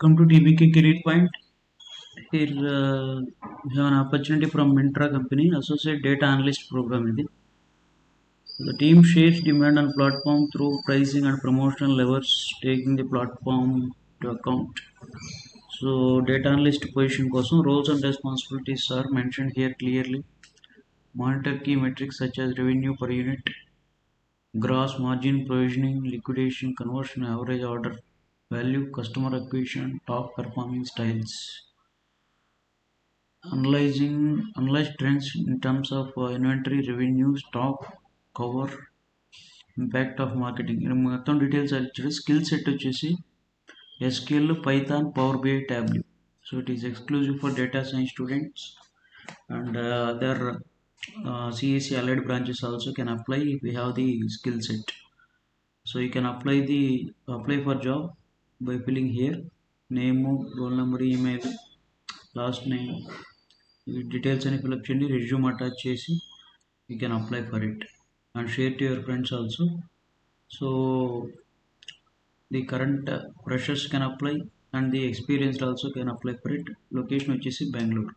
Come to TBK Career Point. Here we have an opportunity from Myntra company, Associate Data Analyst program. The team shapes demand on platform through pricing and promotional levers, taking the platform to account. So data analyst position కోసం roles and responsibilities are mentioned here clearly. Monitor key metrics such as revenue per unit, gross margin, provisioning, liquidation, conversion, average order value, customer acquisition, top performing styles. Analyze trends in terms of inventory, revenue, stock, cover, impact of marketing. మొత్తం details వచ్చేసి skill set వచ్చేసి SQL, Python, Power BI, Tableau. So it is exclusive for data science students and other CAC allied branches also can apply if we have the skill set. So you can apply for job by filling here name, roll number, email, last name, details and fill up cheyandi, resume attach chesi you can apply for it and share to your friends also. So the current freshers can apply and the experienced also can apply for it. Location vachesi Bangalore.